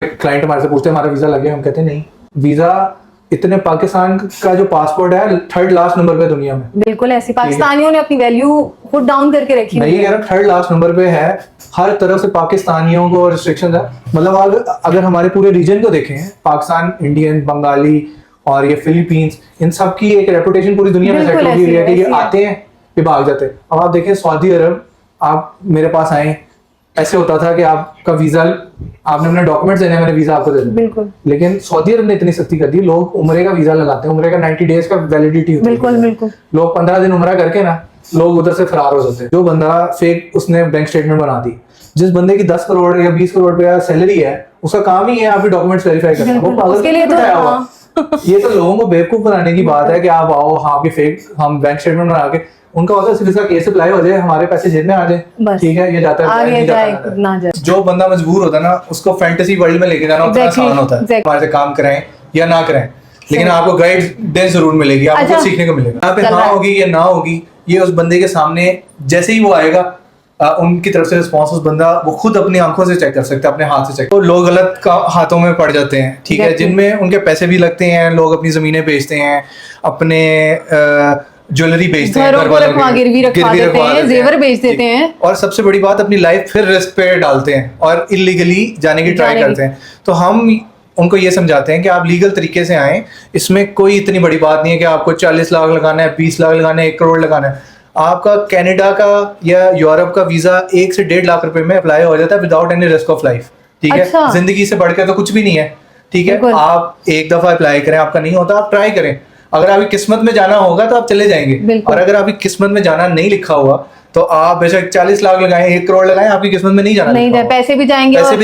Client हमारे से पूछते हैं हमारा वीजा लग गया, हम कहते हैं नहीं, वीजा इतने पाकिस्तान का जो पासपोर्ट है थर्ड लास्ट नंबर पे दुनिया में। बिल्कुल ऐसी पाकिस्तानियों ने अपनी वैल्यू खुद डाउन करके रखी है। नहीं कह रहा, थर्ड लास्ट नंबर पे है। हर तरफ से पाकिस्तानियों को रिस्ट्रिक्शन है। मतलब अगर हमारे पूरे रीजन को देखें, पाकिस्तान, इंडियन, बंगाली और ये फिलीपींस, इन सब की एक रेपुटेशन पूरी दुनिया में सेट हो गई है कि ये आते हैं फिर भाग जाते हैं। अब आप देखें सऊदी अरब, आप मेरे पास आए, ऐसे होता था कि आपका वीजा, आपने अपने डॉक्यूमेंट्स देने, मैंने वीजा आपको दे दिया। बिल्कुल। लेकिन सऊदी अरब ने इतनी सख्ती कर दी, लोग उम्रे का वीजा लगाते हैं, उम्रे का 90 डेज का वैलिडिटी होती है। बिल्कुल बिल्कुल। लोग 15 दिन उम्रा करके ना, लोग उधर से फरार हो जाते हैं। जो बंदा फेक उसने बैंक स्टेटमेंट बना दी, जिस बंदे की 10 करोड़ या 20 करोड़ रुपया सैलरी है, उसका काम ही है आपके डॉक्यूमेंट्स वेरीफाई करना। वो पागल के लिए बैठाया हुआ। ये तो लोगों को बेवकूफ बनाने की बात है कि आप आओ, हाँ आपकी फेक हम बैंक स्टेटमेंट बना के, उनका होता है सिर्फ इसका केस अप्लाई हो जाए, हमारे पैसे जेब में आ जाए, ठीक है, ये जाता है, नहीं जाता। जो बंदा मजबूर होता है ना, उसको फैंटेसी वर्ल्ड में लेके जाना उतना आसान होता है। हमारे से काम कराएं या ना कराएं, लेकिन आपको गाइडेंस जरूर मिलेगी, आपको कुछ सीखने को मिलेगा। यहाँ पे हाँ होगी या ना होगी, ये उस बंदे के सामने जैसे ही वो आएगा, उनकी तरफ से रिस्पॉन्स उस बंदा वो खुद अपनी आंखों से चेक कर सकता है, अपने हाथ से चेक। तो लोग गलत हाथों में पड़ जाते हैं, ठीक है, जिनमें उनके पैसे भी लगते हैं। लोग अपनी जमीनें बेचते हैं, अपने ज्वेलरी बेचते हैं, गिरवी रखवा देते हैं, जेवर बेच देते हैं, और सबसे बड़ी बात अपनी लाइफ फिर रिस्क पे डालते हैं और इलीगली जाने की ट्राई करते हैं। तो हम उनको ये समझाते हैं कि आप लीगल तरीके से आए, इसमें कोई इतनी बड़ी बात नहीं है कि आपको 40 लाख लगाना है, 20 लाख लगाना है, 1 करोड़ लगाना है। आपका कनाडा का या यूरोप का वीजा 1 से 1.5 लाख रुपए में अप्लाई हो जाता है without any risk of life, ठीक है। जिंदगी से बढ़कर तो कुछ भी नहीं है, ठीक है। आप एक दफा अप्लाई करें, आपका नहीं होता आप ट्राई करें। अगर आपकी किस्मत में जाना होगा तो आप चले जाएंगे, और अगर आपकी किस्मत में जाना नहीं लिखा हुआ तो आप बेशक 40 लाख लगाएं, 1 करोड़ लगाएं, आपकी किस्मत में नहीं जाना, नहीं पैसे भी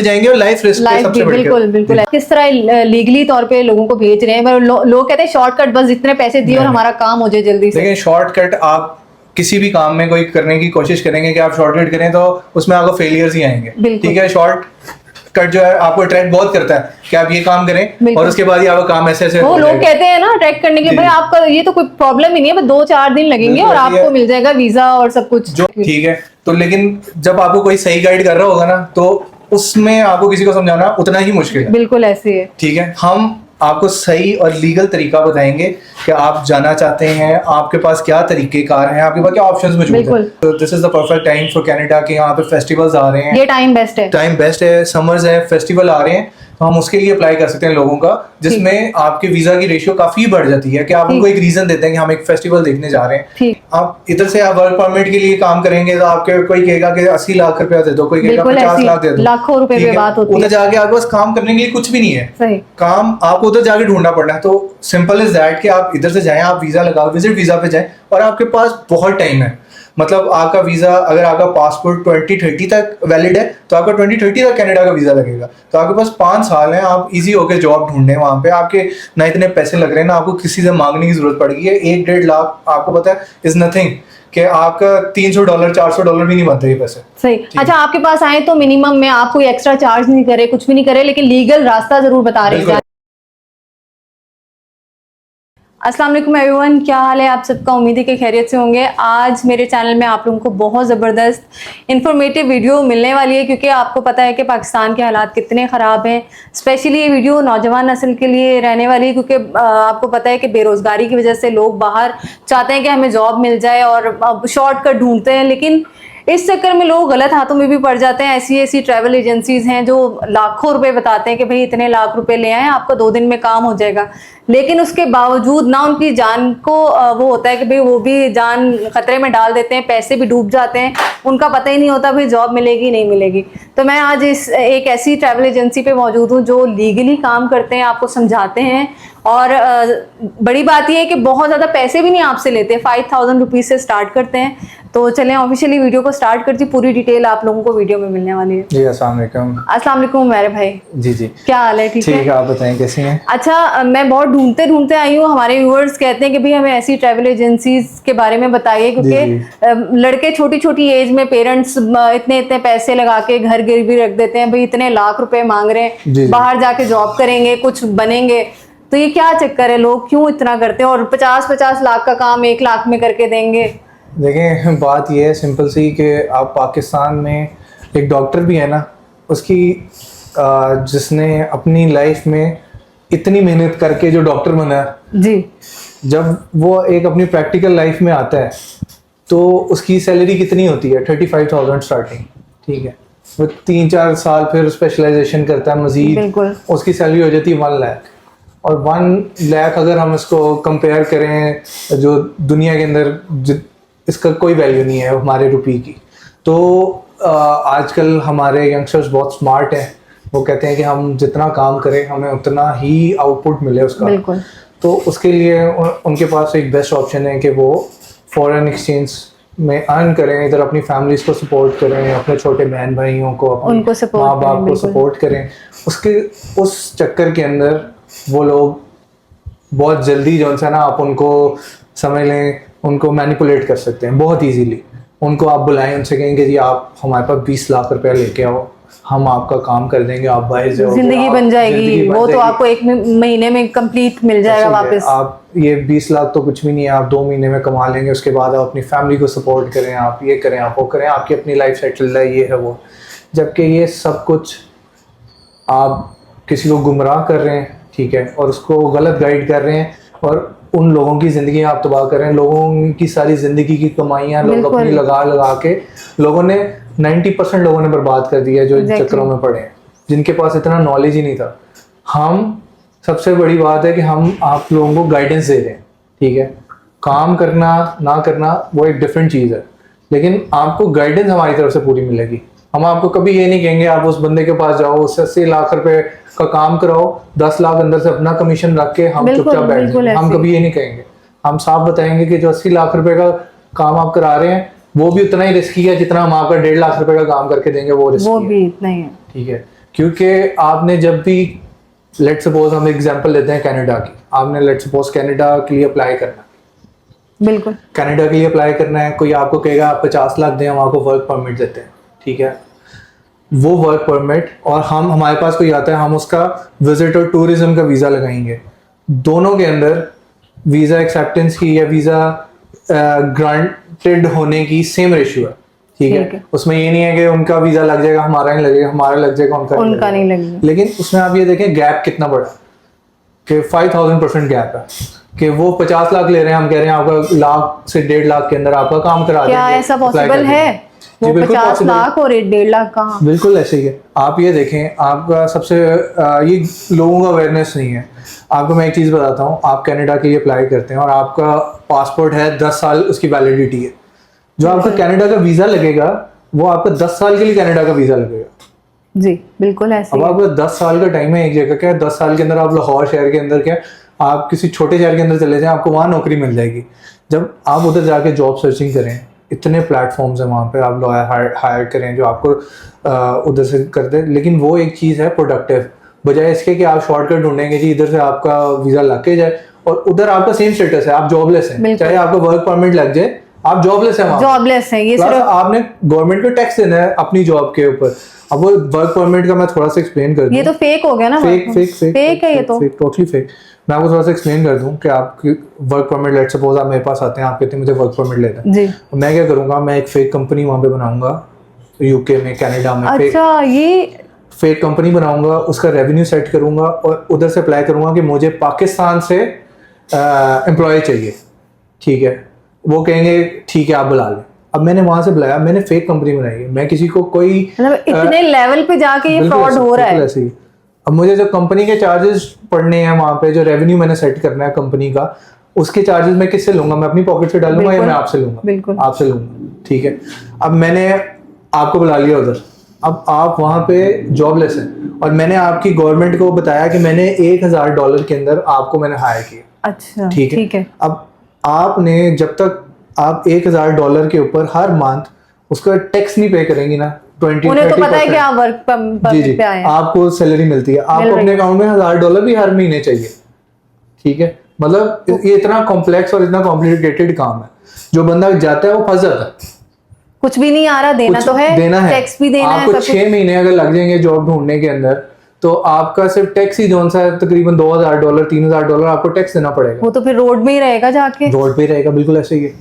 जाएंगे और लाइफ रिस्क पे सबसे बढ़कर। बिल्कुल बिल्कुल। किस तरह लीगली तौर पे लोगों को भेज रहे हैं, लोग कहते हैं शॉर्टकट, बस इतने पैसे दिए और हमारा काम हो जाए जल्दी से। लेकिन शॉर्टकट, आप किसी भी काम में कोई करने की कोशिश करेंगे कि आप शॉर्टकट करें तो उसमें आपको फेलियर्स ही आएंगे, ठीक है। शॉर्टकट जो है आपको अट्रैक्ट बहुत करता है कि आप ये काम करें और उसके बाद ही आपका काम ऐसे वो लोग कहते हैं ना अट्रैक्ट करने के, भाई आपका ये तो कोई प्रॉब्लम ही नहीं है, बस 2-4 दिन लगेंगे और आपको मिल जाएगा वीजा और सब कुछ, ठीक है। तो लेकिन जब आपको कोई सही गाइड कर रहा होगा ना, तो उसमें आपको किसी को समझाना उतना ही मुश्किल है। बिल्कुल ऐसे है, ठीक है। हम आपको सही और लीगल तरीका बताएंगे कि आप जाना चाहते हैं, आपके पास क्या तरीके कार हैं, आपके पास क्या ऑप्शंस मौजूद हैं। तो this is the perfect time for Canada के यहाँ पे फेस्टिवल्स आ रहे हैं, ये टाइम बेस्ट है, समर्स है, फेस्टिवल आ रहे हैं, तो हम उसके लिए अप्लाई कर सकते हैं लोगों का, जिसमें आपके वीजा की रेशियो काफी बढ़ जाती है कि आप उनको एक रीजन देते हैं कि हम एक फेस्टिवल देखने जा रहे हैं। आप इधर से आप वर्क परमिट के लिए काम करेंगे तो आपके कोई कहेगा कि 80 लाख रुपया दे दो, कोई कहेगा 50 लाख दे दो, लाखों रुपए पे बात होती है। उधर जाके आपके पास काम करने के लिए कुछ भी नहीं है, सही काम आपको उधर जाके ढूंढना पड़ना है। तो सिंपल इज दैट कि आप इधर से जाएं, आप वीजा लगाओ, विजिट वीजा पे जाएं, और आपके पास बहुत टाइम है। मतलब आपका वीजा, अगर आपका पासपोर्ट 2030 तक वैलिड है तो आपका 2030 तक कनाडा का वीजा लगेगा। तो आपके पास 5 साल हैं, आप इजी होके जॉब ढूंढने वहां पे, आपके ना इतने पैसे लग रहे हैं, ना आपको किसी से मांगने की जरूरत पड़ेगी। 1-1.5 लाख आपको पता है इज नथिंग, कि आपका $300 $400 भी नहीं बनते ये पैसे। सही। अच्छा, आपके पास आए तो मिनिमम में आप कोई एक्स्ट्रा चार्ज नहीं करे, कुछ भी नहीं करे, लेकिन लीगल रास्ता जरूर बता रहे हैं। अस्सलाम वालेकुम एवरीवन, क्या हाल है आप सबका? उम्मीद है कि खैरियत से होंगे। आज मेरे चैनल में आप लोगों को बहुत ज़बरदस्त इन्फॉर्मेटिव वीडियो मिलने वाली है, क्योंकि आपको पता है कि पाकिस्तान के हालात कितने ख़राब हैं। स्पेशली ये वीडियो नौजवान नस्ल के लिए रहने वाली है, क्योंकि आपको पता है कि बेरोज़गारी की वजह से लोग बाहर चाहते हैं कि हमें जॉब मिल जाए और शॉर्टकट ढूंढते हैं, लेकिन इस चक्कर में लोग गलत हाथों में भी पड़ जाते हैं। ऐसी ट्रैवल एजेंसीज हैं जो लाखों रुपए बताते हैं कि भाई इतने लाख रुपए ले आए, आपका 2 दिन में काम हो जाएगा, लेकिन उसके बावजूद ना उनकी जान को वो होता है कि भाई वो भी जान खतरे में डाल देते हैं, पैसे भी डूब जाते हैं, उनका पता ही नहीं होता भाई जॉब मिलेगी नहीं मिलेगी। तो मैं आज एक ऐसी ट्रैवल एजेंसी पे मौजूद हूँ जो लीगली काम करते हैं, आपको समझाते हैं, और बड़ी बात यह है कि बहुत ज़्यादा पैसे भी नहीं आपसे लेते, 5000 रुपीज़ से स्टार्ट करते हैं। तो चलें ऑफिशियली वीडियो को स्टार्ट करती, पूरी डिटेल आप लोगों को वीडियो में मिलने वाली है। जी अस्सलाम वालेकुम। अस्सलाम वालेकुम मेरे भाई। जी जी, क्या हाल है? ठीक है, आप बताएं कैसी हैं? अच्छा, मैं बहुत ढूंढते आई हूँ, हमारे व्यूअर्स कहते हैं कि भाई हमें ऐसी ट्रैवल एजेंसीज के बारे में बताइए, क्योंकि लड़के छोटी एज में पेरेंट्स इतने पैसे लगा के घर गिरवी रख देते हैं, भाई इतने लाख रुपए मांग रहे हैं, बाहर जाके जॉब करेंगे कुछ बनेंगे, तो ये क्या चक्कर है, लोग क्यों इतना करते हैं और 50-50 लाख का काम 1 लाख में करके देंगे? देखें, बात यह है सिंपल सी कि आप पाकिस्तान में एक डॉक्टर भी है ना, उसकी जिसने अपनी लाइफ में इतनी मेहनत करके जो डॉक्टर बना है, जी, जब वो एक अपनी प्रैक्टिकल लाइफ में आता है तो उसकी सैलरी कितनी होती है? 35,000 स्टार्टिंग, ठीक है। वो 3-4 साल फिर स्पेशलाइजेशन करता है मजीद, बिल्कुल। उसकी सैलरी हो जाती है 1 लाख। और 1 लाख अगर हम इसको कंपेयर करें जो दुनिया के अंदर इसका कोई वैल्यू नहीं है हमारे रुपये की। तो आजकल हमारे यंगस्टर्स बहुत स्मार्ट हैं, वो कहते हैं कि हम जितना काम करें हमें उतना ही आउटपुट मिले उसका। बिल्कुल। तो उसके लिए उनके पास एक बेस्ट ऑप्शन है कि वो फॉरेन एक्सचेंज में अर्न करें, इधर अपनी फैमिलीज को सपोर्ट करें, अपने छोटे बहन भाइयों को, उनको अपने support माँ बाप करें, को बिल्कुल। सपोर्ट करें। उस चक्कर के अंदर वो लोग बहुत जल्दी जो है ना, आप उनको समझ लें, उनको मैनिपुलेट कर सकते हैं बहुत इजीली। उनको आप बुलाएं, उनसे कहेंगे जी आप हमारे पास 20 लाख रुपया लेके आओ, हम आपका काम कर देंगे, आप बाहर जाओगे, जिंदगी बन जाएगी, जिंदगी बन वो तो जाएगी। आपको 1 महीने में कंप्लीट मिल जाएगा ऐसे ही है, वापस। आप ये 20 लाख तो कुछ भी नहीं है, आप 2 महीने में कमा लेंगे। उसके बाद आप अपनी फैमिली को सपोर्ट करें, आप ये करें, आप वो करें, आपकी अपनी लाइफ सेटल है, ये है वो। जबकि ये सब कुछ आप किसी को गुमराह कर रहे हैं, ठीक है, और उसको गलत गाइड कर रहे हैं, और उन लोगों की ज़िंदगी आप तबाह कर रहे हैं। लोगों की सारी ज़िंदगी की कमाइयाँ लोग बिल्कुल। अपनी लगा लगा के, लोगों ने 90% लोगों ने बर्बाद कर दिया जो इन Exactly। चक्करों में पड़े हैं, जिनके पास इतना नॉलेज ही नहीं था। हम सबसे बड़ी बात है कि हम आप लोगों को गाइडेंस दे रहे हैं, ठीक है। काम करना ना करना वो एक डिफरेंट चीज़ है, लेकिन आपको गाइडेंस हमारी तरफ से पूरी मिलेगी। हम आपको कभी ये नहीं कहेंगे आप उस बंदे के पास जाओ, उससे 80 लाख रुपए का काम कराओ, 10 लाख अंदर से अपना कमीशन रख के हम बिल्कुल, चुपचाप बैठ बिल्कुल जाएंगे। हम ऐसे। कभी ये नहीं कहेंगे। हम साफ बताएंगे कि जो 80 लाख रुपए का काम आप करा रहे हैं वो भी उतना ही रिस्की है जितना हम आपका 1.5 लाख रुपए का काम करके देंगे, वो वो रिस्की है, भी इतना ही है। ठीक है। क्योंकि आपने जब भी, लेट सपोज हम एग्जांपल लेते हैं कनाडा की, आपने लेट सपोज कनाडा के लिए अप्लाई करना है, बिल्कुल। कनाडा के लिए अप्लाई करना है, कोई आपको कहेगा आप 50 लाख दें, हम आपको वर्क परमिट देते हैं, ठीक है। वो वर्क परमिट और हमारे पास कोई आता है, हम उसका विजिट और टूरिज्म का वीज़ा लगाएंगे। दोनों के अंदर वीज़ा एक्सेप्टेंस की या वीज़ा ग्रांटेड होने की सेम रेशियो है, ठीक है। उसमें ये नहीं है कि उनका वीज़ा लग जाएगा हमारा नहीं लगेगा, हमारा लग जाएगा उनका नहीं लगेगा। लेकिन उसमें आप ये देखें गैप कितना बड़ा कि 5000% गैप है कि वो 50 लाख ले रहे हैं, हम कह रहे हैं आपका लाख से 1.5 लाख के अंदर आपका काम करा क्या देंगे, ऐसा apply कर पॉसिबल देंगे। है? जी, वो बिल्कुल 50 possible है। लाख और 1.5 लाख कहाँ? बिल्कुल ऐसे ही है। आप ये देखें, आपका सबसे ये लोगों का अवेयरनेस नहीं है। आपको मैं एक चीज़ बताता हूँ, आप कनाडा के लिए अप्लाई करते हैं और आपका पासपोर्ट है, 10 साल उसकी वैलिडिटी है। जो आपका कनाडा का वीज़ा लगेगा वो आपका 10 साल के लिए कनाडा का वीज़ा लगेगा। जी बिल्कुल ऐसे अब ही है। आपका 10 साल का टाइम है एक जगह का, 10 साल के अंदर आप लाहौर शहर के अंदर क्या, आप किसी छोटे शहर के अंदर चले जाएं, आपको वहाँ नौकरी मिल जाएगी। जब आप उधर जाके जॉब सर्चिंग करें, इतने प्लेटफॉर्म्स हैं वहाँ पे, आप हायर करें जो आपको उधर से करते हैं। लेकिन वो एक चीज़ है प्रोडक्टिव, बजाय इसके कि आप शॉर्टकट ढूंढेंगे जी इधर से आपका वीज़ा लग के जाए, और उधर आपका सेम स्टेटस है, आप जॉबलेस हैं, चाहे आपका वर्क परमिट लग जाए, आप जॉबलेस हैं, जॉबलेस है। ये प्लस सिर्फ आपने गवर्नमेंट को टैक्स देना है अपनी जॉब के ऊपर। अब वो वर्क परमिट का मैं थोड़ा सा एक्सप्लेन कर दूं। ये तो फेक हो गया ना, फेक है ये तो। Totally fake. मैं आपको थोड़ा सा एक्सप्लेन कर दूं कि आपकी वर्क परमिट, लेट सपोज आप मेरे पास आते हैं, आप कहते हैं मुझे वर्क परमिट लेना है जी। मैं क्या करूंगा, मैं एक फेक कंपनी वहां पे बनाऊंगा यूके में, कनाडा में। अच्छा, ये फेक कंपनी बनाऊंगा, उसका रेवेन्यू सेट करूंगा और उधर से अप्लाई करूंगा कि मुझे पाकिस्तान से एम्प्लॉय चाहिए, ठीक है। वो कहेंगे ठीक है आप बुला लें। अब मैंने वहां से बुलाया, मैंने फेक कंपनी बनाई है, मैं किसी को कोई मतलब इतने लेवल पे जाके ये फ्रॉड हो रहा है। ऐसे ही। अब मुझे जो कंपनी के चार्जेस पड़ने हैं वहां पे, जो रेवेन्यू मैंने सेट करना है कंपनी का, उसके चार्जेस मैं किससे लूंगा? मैं अपनी पॉकेट से डालूंगा या मैं आपसे लूंगा? बिल्कुल आपसे लूंगा, ठीक है। अब मैंने आपको बुला लिया उधर, अब आप वहां पे जॉबलेस हैं और मैंने आपकी गवर्नमेंट को बताया कि मैंने $1000 के अंदर आपको मैंने हायर किया। अच्छा, ठीक है। अब आपने जब तक आप $1000 के ऊपर हर मंथ उसका टैक्स नहीं पे करेंगे ना, 20-30%, उन्हें तो पता है कि आप वर्क परमिट पे आए हैं, आपको सैलरी मिलती है, आपको अपने अकाउंट में $1000 भी हर महीने चाहिए, ठीक है। मतलब ये इतना कॉम्प्लेक्स और इतना कॉम्प्लिकेटेड काम है, जो बंदा जाता है वो फंस जाता है। कुछ भी नहीं आ रहा, देना तो है, देना है, टैक्स भी देना है। आपको 6 महीने अगर लग जाएंगे जॉब ढूंढने के अंदर, तो आपका सिर्फ टैक्स ही जोन सा है तकरीबन $2000 $3000 आपको टैक्स देना पड़ेगा। वो तो फिर रोड में ही रहेगा जाके, रोड पे ही रहेगा, बिल्कुल ऐसे ही है।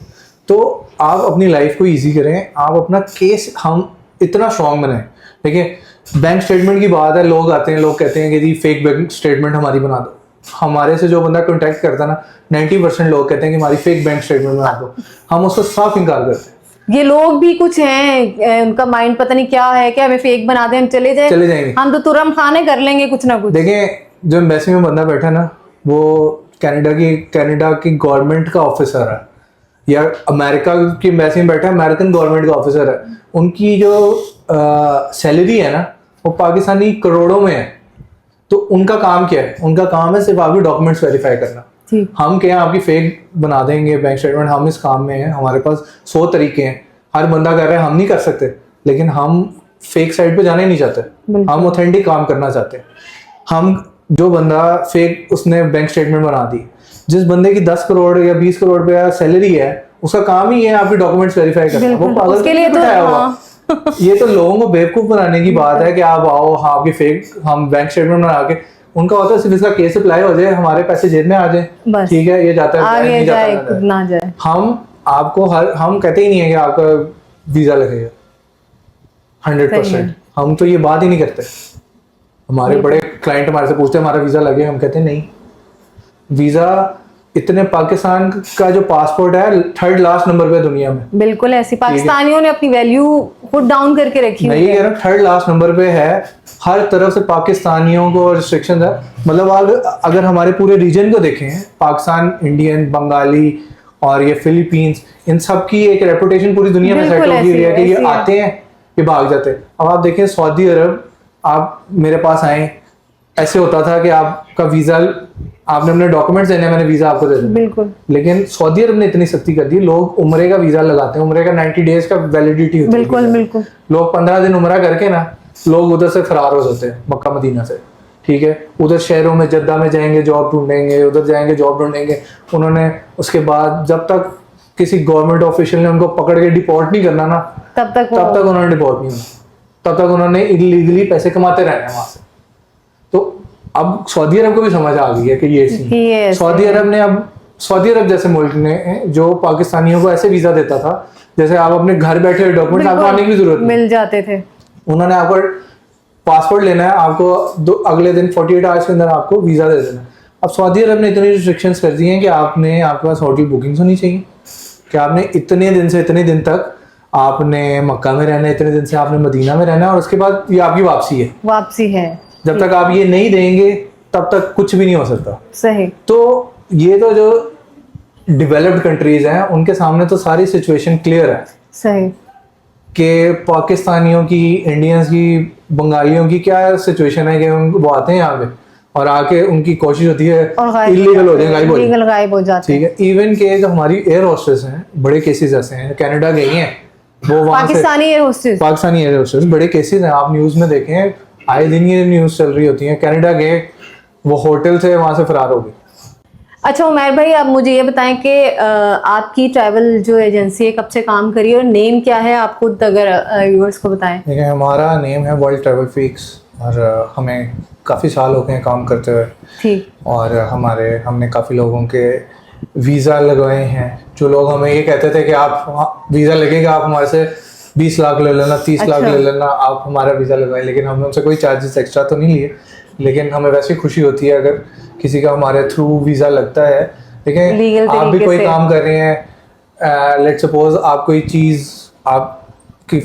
तो आप अपनी लाइफ को इजी करें, आप अपना केस हम इतना स्ट्रांग बनाएं देखिए बैंक स्टेटमेंट की बात है, लोग आते हैं, लोग कहते हैं कि जी फेक बैंक स्टेटमेंट हमारी बना दो। हमारे से जो बंदा कॉन्टैक्ट करता है ना, 90% लोग कहते हैं कि हमारी फेक बैंक स्टेटमेंट बना दो। हम उसको साफ इनकार करते हैं। ये लोग भी कुछ हैं, उनका माइंड पता नहीं क्या है कि हमें फेक बना दें, हम चले जाएंगे। हम तो तुरंत खाने कर लेंगे कुछ ना कुछ। देखें, जो एम्बेसी में बंदा बैठा ना, वो कनाडा की गवर्नमेंट का ऑफिसर है, या अमेरिका की एम्बेसी में बैठा अमेरिकन गवर्नमेंट का ऑफिसर है। उनकी जो सैलरी है ना, वो पाकिस्तानी करोड़ों में है। तो उनका काम क्या है? उनका काम है सिर्फ आपके डॉक्यूमेंट्स वेरीफाई करना। हम क्या आपकी फेक बना देंगे बैंक स्टेटमेंट, हम इस काम में हैं, हमारे पास 100 तरीके हैं। हर बंदा कर रहा है, हम नहीं कर सकते, लेकिन हम फेक साइट पे जाना ही नहीं चाहते, हम ऑथेंटिक काम करना चाहते हैं। हम जो बंदा फेक उसने बैंक स्टेटमेंट बना दी, जिस बंदे की 10 करोड़ या 20 करोड़ रुपया सैलरी है, उसका काम ही है आपके डॉक्यूमेंट्स वेरीफाई करना। वो पागल उसके लिए तो ये तो लोगों को बेवकूफ बनाने की बात है कि आप आओ, हाँ आपकी फेक हम बैंक स्टेटमेंट बना के, उनका होता है सिर्फ इसका केस अप्लाई हो जाए, हमारे पैसे जेब में आ जाए, ठीक है, ये जाता है, आगे जाए, खुद ना जाए। हम कहते ही नहीं है कि आपका वीजा लगेगा 100%। हम तो ये बात ही नहीं करते। हमारे बड़े क्लाइंट हमारे से पूछते हैं हमारा वीजा लगे, हम कहते हैं नहीं। वीजा इतने, पाकिस्तान का जो पासपोर्ट है 3rd लास्ट नंबर पे दुनिया में। बिल्कुल ऐसी पाकिस्तानियों ने अपनी वैल्यू खुद डाउन करके रखी है। नहीं कह रहा, 3rd लास्ट नंबर पे है। हर तरफ से पाकिस्तानियों को रिस्ट्रिक्शन है। मतलब अगर हमारे पूरे रीजन को देखें, पाकिस्तान, इंडियन, बंगाली और ये फिलीपींस, इन सब की एक रेपुटेशन पूरी दुनिया में सेट हो गई है कि ये आते हैं, ये भाग जाते हैं। अब आप देखें सऊदी अरब, आप मेरे पास आए, ऐसे होता था कि आपका वीजा, आपने अपने डॉक्यूमेंट्स देने, मैंने वीजा आपको दे दिया। बिल्कुल। लेकिन सऊदी अरब ने इतनी सख्ती कर दी, लोग उम्रे का वीजा लगाते हैं, उम्रे का 90 डेज का वैलिडिटी होती है। बिल्कुल। लोग 15 दिन उम्रा करके ना, लोग उधर से फरार हो जाते हैं, मक्का मदीना से, ठीक है। उधर शहरों में, जद्दा में जाएंगे जॉब ढूंढेंगे, उधर जाएंगे जॉब ढूंढेंगे। उन्होंने उसके बाद जब तक किसी गवर्नमेंट ऑफिशियल ने उनको पकड़ के डिपोर्ट नहीं करना ना, तब तक उन्होंने डिपोर्ट नहीं होना, तब तक उन्होंने इलीगली पैसे कमाते रहना वहां से। तो अब सऊदी अरब को भी समझ आ गई है कि ये सऊदी अरब जैसे मुल्क ने, जो पाकिस्तानियों को ऐसे वीजा देता था जैसे आप अपने घर बैठे डॉक्यूमेंट आपको आने की जरूरत मिल जाते थे। उन्होंने आपको पासपोर्ट लेना है, आपको अगले दिन 48 आवर्स के अंदर आपको वीजा दे देना। अब सऊदी अरब ने इतनी रिस्ट्रिक्शंस कर दी हैं कि आपके पास होटल बुकिंग्स होनी चाहिए, कि आपने इतने दिन से इतने दिन तक आपने मक्का में रहना है, इतने दिन से आपने मदीना में रहना है, और उसके बाद ये आपकी वापसी है। जब तक आप ये नहीं देंगे तब तक कुछ भी नहीं हो सकता। सही। तो ये तो जो डेवलप्ड कंट्रीज हैं उनके सामने तो सारी सिचुएशन क्लियर है। सही। कि पाकिस्तानियों की, इंडियंस की, बंगालियों की क्या सिचुएशन है कि वो आते हैं यहाँ पे और आके उनकी कोशिश होती है इलीगल हो जाए, गायब हो जाते हैं, ठीक है। इवन के जो हमारी एयर होस्टेस हैं, बड़े केसेस ऐसे हैं, कनाडा गई हैं वो, वहां पाकिस्तानी एयर होस्टेस बड़े केसेस हैं, आप न्यूज में देखें, आए दिन ये न्यूज चल रही होती है। कनाडा गए, वो होटल से वहां से फरार हो गए। अच्छा उमैर भाई, आप मुझे ये बताएं कि आपकी ट्रैवल जो एजेंसी है कब से काम करी है और नेम क्या है, आप खुद अगर व्यूअर्स को बताएं। देखिए, हमारा नेम है वर्ल्ड ट्रैवल फ्रीक्स, और हमें काफ़ी साल हो गए काम करते हुए। ठीक। और हमने काफ़ी लोगों के वीज़ा लगवाए हैं। जो लोग हमें ये कहते थे कि आप वीज़ा लगेगा, आप हमारे से 20 लाख ले लेना, 30 लाख ले लेना, आप हमारा वीज़ा लगवाएं, लेकिन हमने उनसे कोई चार्जेस एक्स्ट्रा तो नहीं लिए। लेकिन हमें वैसे खुशी होती है अगर किसी का हमारे थ्रू वीज़ा लगता है। लेकिन आप भी कोई काम कर रहे हैं, लेट्स सपोज आप कोई चीज़, आपकी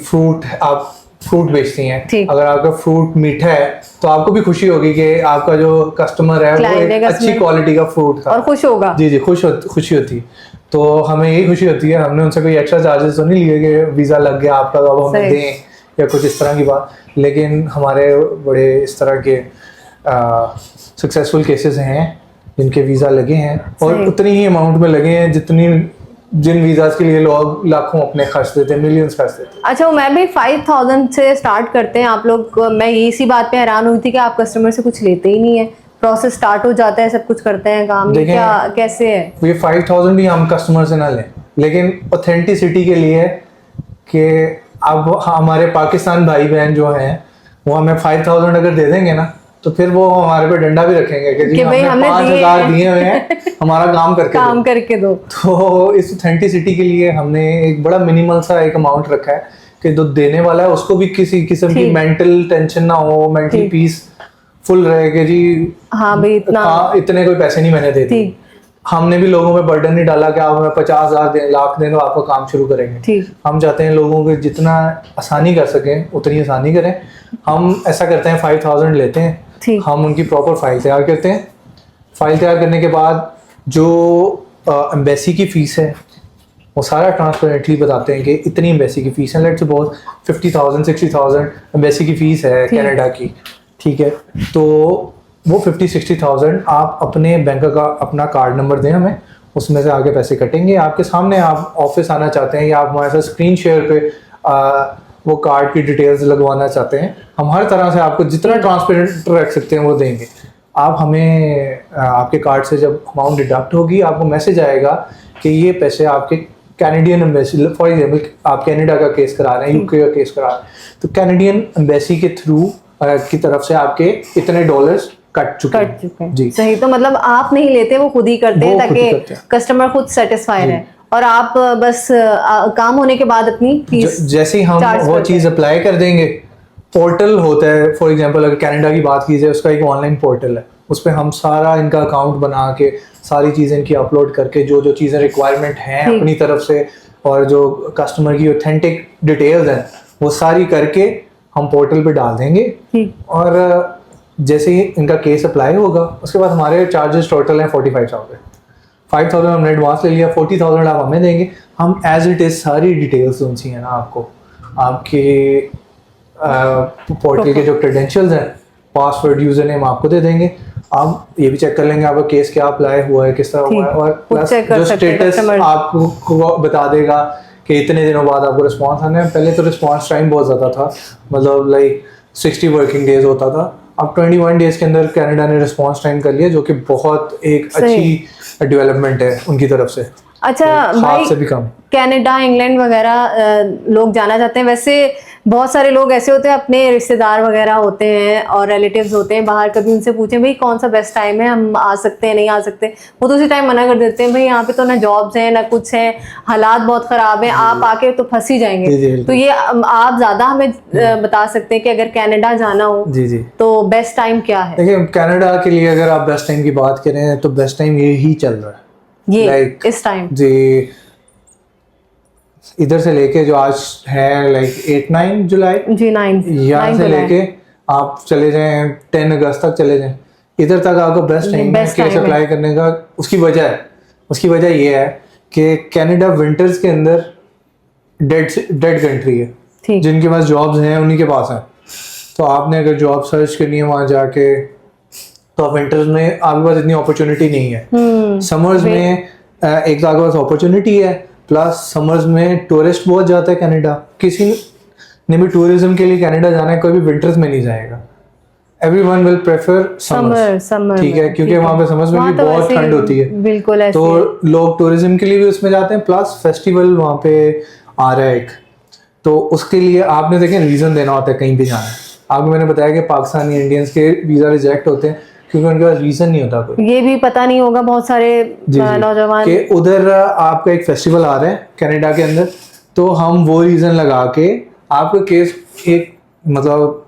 आप फ्रूट बेचती हैं, अगर आपका फ्रूट मीठा है तो आपको भी खुशी होगी कि आपका जो कस्टमर है वो एक अच्छी क्वालिटी का फ्रूट खा और खुश होगा। जी, खुशी होती है। तो हमें यही खुशी होती है, हमने उनसे कोई एक्स्ट्रा चार्जेस तो नहीं लिए कि वीज़ा लग गया आपका, अब हमें दें या कुछ इस तरह की बात। लेकिन हमारे बड़े इस तरह के सक्सेसफुल केसेस हैं जिनके वीज़ा लगे हैं, और उतनी ही अमाउंट में लगे हैं जिन वीज़ास के लिए लोग लाखों अपने खर्च देते हैं, मिलियंस खर्च देते हैं। अच्छा उमैर भाई, 5000 से स्टार्ट करते हैं आप लोग। मैं इसी बात पे हैरान हुई थी कि आप कस्टमर से कुछ लेते ही नहीं है, प्रोसेस स्टार्ट हो जाता है, सब कुछ करते हैं काम। ये क्या कैसे है? ये 5000 भी हम कस्टमर से ना लें, लेकिन ऑथेंटिसिटी के लिए कि अब हमारे पाकिस्तान भाई बहन जो हैं वो हमें 5000 अगर दे देंगे ना, तो फिर वो हमारे पे डंडा भी रखेंगे कि जी हमने 5000 दिए हुए हैं, हमारा काम करके दो। तो इस ऑथेंटिसिटी के लिए हमने एक बड़ा मिनिमल सा एक अमाउंट रखा है कि जो देने वाला है उसको भी किसी किस्म की मेंटल टेंशन ना हो, मेंटल पीस फुल रहे कि जी हाँ भाई इतने कोई पैसे नहीं मैंने दे दिए। हमने भी लोगों में बर्डन नहीं डाला कि आप हमें 50,000 दें, लाख दें तो आपका काम शुरू करेंगे। हम चाहते हैं लोगों को जितना आसानी कर सकें उतनी आसानी करें। हम ऐसा करते हैं 5,000 लेते हैं, हम उनकी प्रॉपर फाइल तैयार करते हैं। फाइल तैयार करने के बाद जो एम्बेसी की फीस है वो सारा ट्रांसपेरेंटली बताते हैं कि इतनी एम्बेसी की फीस है। लेट्स सपोज 50,000 60,000 एम्बेसी की फीस है कनाडा की, ठीक है। तो वो 50-60,000 आप अपने बैंक का अपना कार्ड नंबर दें हमें, उसमें से आगे पैसे कटेंगे आपके सामने। आप ऑफिस आना चाहते हैं या आप हमारे साथ स्क्रीन शेयर पे वो कार्ड की डिटेल्स लगवाना चाहते हैं, हम हर तरह से आपको जितना ट्रांसपेरेंट रख सकते हैं वो देंगे। आप हमें आपके कार्ड से जब अमाउंट डिडक्ट होगी आपको मैसेज आएगा कि ये पैसे आपके कैनेडियन एम्बेसी, फॉर एग्जाम्पल आप कनाडा का केस करा रहे हैं, यूके का केस करा रहे हैं, तो कैनेडियन एम्बेसी के थ्रू की तरफ से आपके इतने डॉलर्स कट चुके हैं जी। सही, तो मतलब आप नहीं लेते, वो खुद ही करते हैं ताकि कस्टमर खुद सेटिस्फाई रहे, और आप बस काम होने के बाद अपनी फीस जैसे ही हम वो चीज अप्लाई कर देंगे, पोर्टल होता है फॉर एग्जांपल अगर कनाडा की बात की जाए उसका एक ऑनलाइन पोर्टल है, उस पर हम सारा इनका अकाउंट बना के सारी चीज़ें इनकी अपलोड करके जो जो चीज़ें रिक्वायरमेंट हैं अपनी तरफ से और जो कस्टमर की ऑथेंटिक डिटेल्स हैं वो सारी करके हम पोर्टल पे डाल देंगे। और जैसे ही इनका केस अप्लाई होगा उसके बाद हमारे चार्जेस टोटल हैं 45,000 हमने एडवांस ले लिया, 40,000 आप हमें देंगे। हम एज इट इज़ सारी डिटेल्स उनसी हैं ना आपको, आपके पोर्टल के जो क्रेडेंशियल्स हैं, पासवर्ड, यूजर नेम आपको दे देंगे। आप ये भी चेक कर लेंगे आपका केस क्या अप्लाई हुआ है, किस तरह हुआ है, और प्लस जो स्टेटस आपको बता देगा कि इतने दिनों बाद आपको रिस्पांस आना है। पहले तो रिस्पांस टाइम बहुत ज़्यादा था, मतलब लाइक 60 वर्किंग डेज होता था, अब 21 डेज के अंदर कनाडा ने रिस्पांस टाइम कर लिया, जो कि बहुत एक अच्छी डेवलपमेंट है उनकी तरफ से। अच्छा भाई, से भी कम कनाडा, इंग्लैंड वगैरह लोग जाना चाहते हैं, वैसे बहुत सारे लोग ऐसे होते हैं अपने रिश्तेदार वगैरह होते हैं और रिलेटिव्स होते हैं बाहर, कभी उनसे पूछें भाई कौन सा बेस्ट टाइम है, हम आ सकते हैं नहीं आ सकते, वो तो उसी टाइम मना कर देते हैं, भाई यहाँ पे तो ना जॉब्स हैं ना कुछ है, हालात बहुत ख़राब हैं, आप आके तो फंस ही जाएंगे। तो ये आप ज़्यादा हमें बता सकते हैं कि अगर कनाडा जाना हो जी तो बेस्ट टाइम क्या है? देखिए कनाडा के लिए अगर आप बेस्ट टाइम की बात करें तो बेस्ट टाइम यही चल रहा है, ये इस टाइम जी, इधर से लेके जो आज है लाइक 8-9 जुलाई जी, 9 यहाँ से लेके आप चले जाएं 10 अगस्त तक चले जाएं, इधर तक आपको बेस्ट टाइम है केस अप्लाई करने का। उसकी वजह ये है कि कनाडा विंटर्स के अंदर डेड कंट्री है, जिनके पास जॉब्स हैं उन्हीं के पास है। तो आपने अगर जॉब सर्च करनी है वहाँ जाके तो आप विंटर्स में आपके पास इतनी अपॉर्चुनिटी नहीं है। समर्स में एक तो आपके पास अपॉर्चुनिटी है, प्लस समर्स में टूरिस्ट बहुत जाता है कनाडा। किसी ने भी टूरिज्म के लिए कनाडा जाना है, कोई भी विंटर्स में नहीं जाएगा। एवरीवन विल प्रेफर समर, ठीक है, क्योंकि वहाँ पे समर्स में भी तो बहुत ठंड होती है, बिल्कुल ऐसे। तो लोग टूरिज्म के लिए भी उसमें जाते हैं, प्लस फेस्टिवल वहाँ पे आ रहा है एक, तो उसके लिए आपने देखें रीजन देना होता है कहीं भी जाना है। आपको मैंने बताया कि पाकिस्तानी इंडियंस के वीजा रिजेक्ट होते हैं क्योंकि उनके पास रीजन नहीं होता कोई, ये भी पता नहीं होगा बहुत सारे नौजवान कि उधर आपका एक फेस्टिवल आ रहा है कनाडा के अंदर, तो हम वो रीजन लगा के आपका केस एक मतलब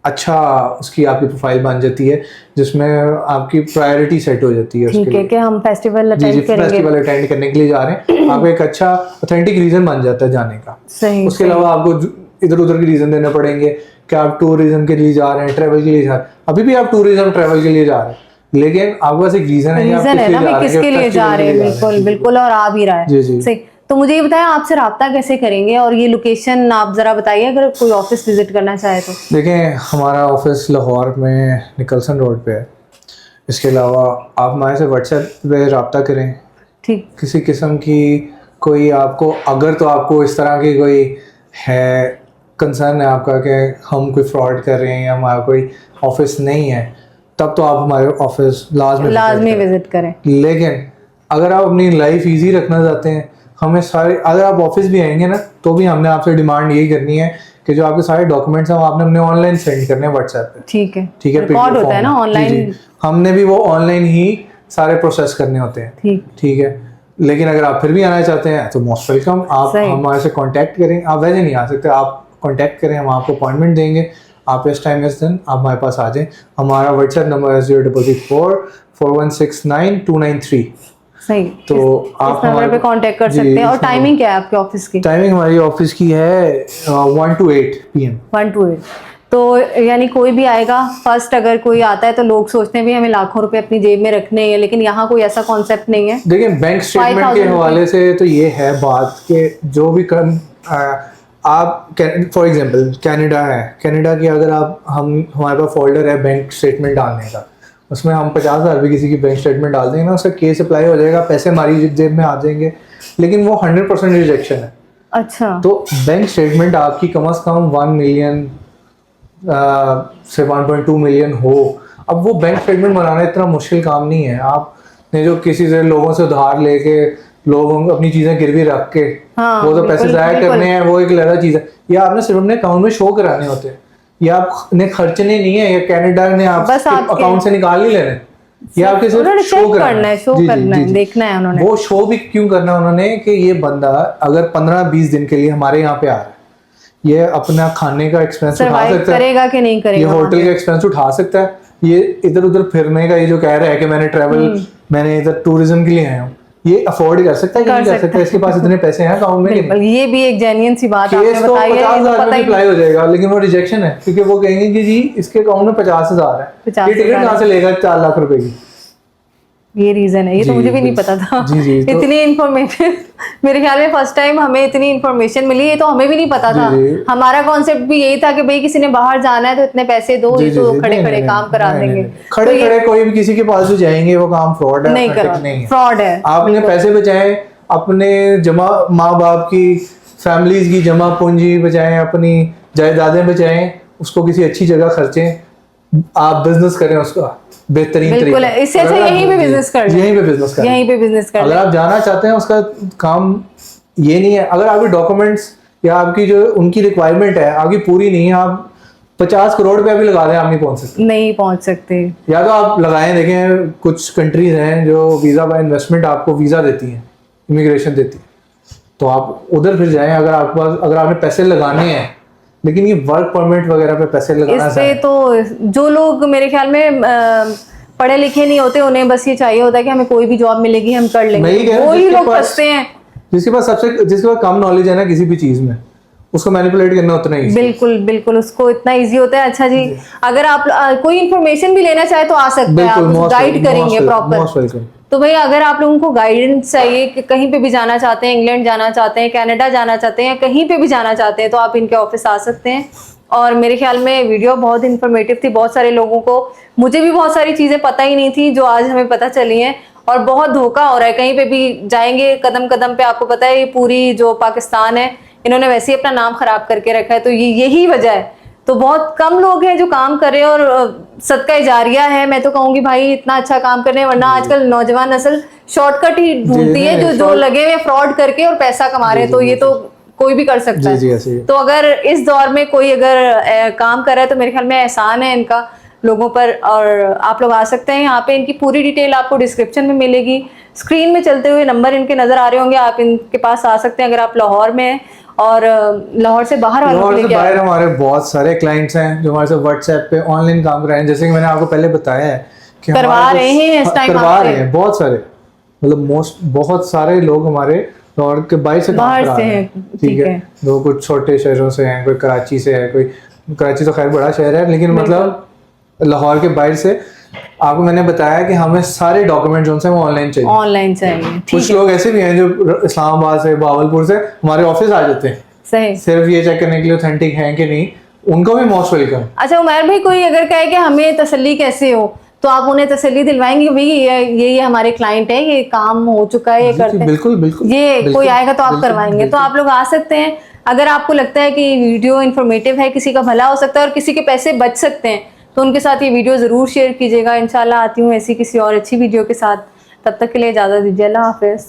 अच्छा उसकी आपकी प्रोफाइल बन जाती है जिसमें आपकी प्रायोरिटी सेट हो जाती है। ठीक है कि हम फेस्टिवल अटेंड करने के लिए जा रहे हैं, आपको एक अच्छा ऑथेंटिक रीजन बन जाता है जाने का। उसके अलावा आपको इधर उधर के रीजन देने पड़ेंगे कि आप टूरिज्म के लिए जा रहे हैं, ट्रैवल के लिए जा रहे हैं, अभी भी आप टूरिज्म ट्रैवल के लिए जा रहे हैं, लेकिन आपके पास एक रीजन है ना किसके लिए जा रहे हैं, बिल्कुल बिल्कुल, और आ भी रहा है सही। तो मुझे ये बताएं आपसे रब्ता कैसे करेंगे, और ये लोकेशन आप जरा बताइए अगर कोई ऑफिस विजिट करना चाहे तो। देखें हमारा ऑफिस लाहौर में निकलसन रोड पे है, इसके अलावा आप हमारे से व्हाट्सएप पे रब्ता करें, ठीक, किसी किस्म की कोई आपको अगर तो आपको इस तरह की कोई है कंसर्न है आपका कि हम कोई फ्रॉड कर रहे हैं या हमारा कोई ऑफिस नहीं है, तब तो आप हमारे ऑफिस लाजमी विजिट करें। लेकिन अगर आप अपनी लाइफ इजी रखना चाहते हैं, हमें सारे, अगर आप ऑफिस भी आएंगे ना तो भी हमने आपसे डिमांड यही करनी है कि जो आपके सारे डॉक्यूमेंट्स हैं वो आपने अपने ऑनलाइन सेंड करने हैं व्हाट्सएप पे। ठीक है, रिकॉर्ड होता है ना ऑनलाइन, हमने भी वो ऑनलाइन ही सारे प्रोसेस करने होते हैं। ठीक है, लेकिन अगर आप फिर भी आना चाहते हैं तो मोस्ट वेलकम, आप सही। हमारे से कांटेक्ट करें। आप वैसे नहीं आ सकते, आप कांटेक्ट करें, हम आपको अपॉइंटमेंट देंगे। आप इस टाइम इस दिन आप हमारे पास आ जाएं। हमारा व्हाट्सएप नंबर है 0444169 सही। तो आप इस नंबर पे कांटेक्ट कर जी, सकते हैं। और इस टाइमिंग क्या है आपके ऑफिस की? टाइमिंग हमारी ऑफिस की है 1 to 8 PM। 1 to 8। तो यानी कोई भी आएगा, फर्स्ट अगर कोई आता है तो लोग सोचते हैं भी हमें लाखों रुपए अपनी जेब में रखने हैं, लेकिन यहाँ कोई ऐसा कॉन्सेप्ट नहीं है। देखिए बैंक स्टेटमेंट 5,000 के हवाले से तो ये है बात कि जो भी आप फॉर एग्जांपल कनाडा है, कनाडा की अगर आप हमारे पास फोल्डर है बैंक स्टेटमेंट डालने का, उसमें हम 50,000 भी किसी की बैंक स्टेटमेंट डाल देंगे ना, उसका केस अप्लाई हो जाएगा, पैसे हमारी जेब में आ जाएंगे, लेकिन वो 100% रिजेक्शन है। अच्छा। तो बैंक स्टेटमेंट आपकी कम से कम 1 मिलियन से 1.2 मिलियन हो। अब वो बैंक स्टेटमेंट बनाना इतना मुश्किल काम नहीं है। आपने जो किसी से लोगों से उधार लेके लोगों को अपनी चीजें गिरवी रख के हाँ, वो तो पैसे बिल्कुल, जाया बिल्कुल। करने हैं, वो एक अलग चीज है। या आपने सिर्फ अपने अकाउंट में शो कराने होते हैं, या आपने खर्चने नहीं है, या कनाडा ने आप बस आपके- अकाउंट से निकाल ही लेने, या आपके उन्होंने सिर्फ check शो करना है, show जी, जी, करना है, जी, जी। देखना है उन्होंने। वो शो भी क्यों करना है उन्होंने कि ये बंदा अगर 15-20 दिन के लिए हमारे यहाँ पे आ रहा है, ये अपना खाने का एक्सपेंस उठा सर्वाइव सकता है, करेगा कि नहीं ये करेगा? होटल का एक्सपेंस उठा सकता है, ये इधर उधर फिरने का ये जो कह रहा है कि मैंने ट्रैवल मैंने इधर टूरिज्म के लिए आया हूँ, ये अफोर्ड कर सकता है कि नहीं कर सकता है? इसके पास इतने पैसे हैं अकाउंट में कि नहीं? बिल्कुल, ये भी एक जेन्युइन सी बात आपने केस तो बताई है, ये तो 50,000 पता में ही अप्लाई हो जाएगा, लेकिन वो रिजेक्शन है, क्योंकि वो कहेंगे कि जी इसके अकाउंट में 50,000 है, 50,000 ये टिकट कहाँ से लेगा 4 लाख रुपए की? ये रीजन है। ये तो जी, मुझे भी नहीं बिल्कुल। पता था। जी, जी, तो- इतनी इन्फॉर्मेशन मेरे ख्याल में फर्स्ट टाइम हमें इतनी इन्फॉर्मेशन मिली, ये तो हमें भी नहीं पता जी, था। जी। हमारा कॉन्सेप्ट भी यही था कि भाई किसी ने बाहर जाना है तो इतने पैसे दो, जी, ये जी, तो जी, खड़े नहीं, खड़े नहीं, काम करा नहीं, देंगे। नहीं, नहीं। खड़े तो खड़े कोई भी किसी के पास जो जाएंगे वो काम फ्रॉड है, नहीं authentic करो, नहीं है। फ्रॉड है। आपने पैसे बचाए, अपने जमा माँ बाप की फैमिलीज की जमा पूंजी बचाएं, अपनी जायदादें बचाएं, उसको किसी अच्छी जगह खर्चें, आप बिजनेस करें उसका बेहतरीन बिल्कुल तरीका। है। इससे अच्छा अगर आप- यहीं पे जी, बिजनेस कर लें। यहीं पे बिजनेस करें। यहीं पे बिजनेस कर अगर लें। आप जाना चाहते हैं उसका काम ये नहीं है, अगर आपके डॉक्यूमेंट्स या आपकी जो उनकी रिक्वायरमेंट है आपकी पूरी नहीं है, आप 50 करोड़ रुपया भी लगा दें, आप नहीं पहुंच सकते। नहीं पहुंच सकते। या तो आप लगाएं, देखें कुछ कंट्रीज हैं जो वीजा बाय इन्वेस्टमेंट आपको वीजा देती हैं, इमिग्रेशन देती है, तो आप उधर फिर जाएं। अगर आपके पास अगर आपने पैसे लगाने हैं, लेकिन ये वर्क परमिट वगैरह पे पैसे लगाना इस पे तो जो लोग मेरे ख्याल में पढ़े लिखे नहीं होते, उन्हें बस ये चाहिए होता है कि हमें कोई भी जॉब मिलेगी हम कर मैं ही कह लेंगे, रहा हूं, वही जिसके लोग पास- फंसते हैं। जिसके पास कम नॉलेज है ना किसी भी चीज में, उसको मैनिपुलेट करना उतना ही बिल्कुल बिल्कुल, उसको इतना इजी होता है। अच्छा जी, अगर आप कोई इन्फॉर्मेशन भी लेना चाहे तो आ सकते हैं, आप गाइड करेंगे प्रॉपर। तो भाई अगर आप लोगों को गाइडेंस चाहिए कि कहीं पे भी जाना चाहते हैं, इंग्लैंड जाना चाहते हैं, कनाडा जाना चाहते हैं, कहीं पे भी जाना चाहते हैं, तो आप इनके ऑफिस आ सकते हैं। और मेरे ख्याल में वीडियो बहुत इन्फॉर्मेटिव थी, बहुत सारे लोगों को, मुझे भी बहुत सारी चीज़ें पता ही नहीं थी जो आज हमें पता चली हैं। और बहुत धोखा हो रहा है, कहीं पे भी जाएंगे कदम कदम पे, आपको पता है ये पूरी जो पाकिस्तान है इन्होंने वैसे ही अपना नाम खराब करके रखा है, तो ये यही वजह है। तो बहुत कम लोग हैं जो काम कर रहे हैं, और सदका जारिया है, मैं तो कहूँगी भाई इतना अच्छा काम कर रहे हैं, वरना आजकल नौजवान नस्ल शॉर्टकट ही ढूंढती है, जो लगे हुए फ्रॉड करके और पैसा कमा रहे हैं, तो ये तो कोई भी कर सकता है। तो अगर इस दौर में कोई अगर काम कर रहा है तो मेरे ख्याल में एहसान है इनका लोगों पर, और आप लोग आ सकते हैं यहाँ पे। इनकी पूरी डिटेल आपको डिस्क्रिप्शन में मिलेगी, स्क्रीन में चलते हुए नंबर इनके नजर आ रहे होंगे, आप इनके पास आ सकते हैं अगर आप लाहौर में हैं। और लाहौर से बाहर वालों के लिए क्या? बाहर हमारे बहुत सारे क्लाइंट्स हैं जो हमारे से व्हाट्सएप पे ऑनलाइन काम कर रहे हैं, जैसे कि मैंने आपको पहले बताया है कि करवा रहे हैं इस टाइम, करवा रहे हैं बहुत सारे, मतलब बहुत सारे लोग हमारे लाहौर के बाहर से काम करा रहे हैं। ठीक है, जो कुछ छोटे शहरों से हैं, कोई कराची से है, कोई कराची तो खैर बड़ा शहर है, लेकिन मतलब लाहौर के बाहर से आपको मैंने बताया कि हमें सारे डॉक्यूमेंट जो हैं वो ऑनलाइन चाहिए। कुछ लोग ऐसे भी हैं जो इस्लामाबाद से, भावलपुर से हमारे ऑफिस आ जाते हैं, सही, सिर्फ ये चेक करने के लिए ऑथेंटिक हैं कि नहीं, उनको भी मोस्ट वेलकम। अच्छा उमर भाई, कोई अगर कहे कि हमें तसल्ली कैसे हो, तो आप उन्हें तसल्ली दिलवाएंगे भाई ये हमारे क्लाइंट है, ये काम हो चुका है, ये करते हैं? बिल्कुल बिल्कुल, ये कोई आएगा तो आप करवाएंगे, तो आप लोग आ सकते हैं। अगर आपको लगता है कि वीडियो इन्फॉर्मेटिव है, किसी का भला हो सकता है और किसी के पैसे बच सकते हैं, तो उनके साथ ये वीडियो जरूर शेयर कीजिएगा। इंशाल्लाह आती हूँ ऐसी किसी और अच्छी वीडियो के साथ, तब तक के लिए इजाजत दीजिए, अल्लाह हाफिज।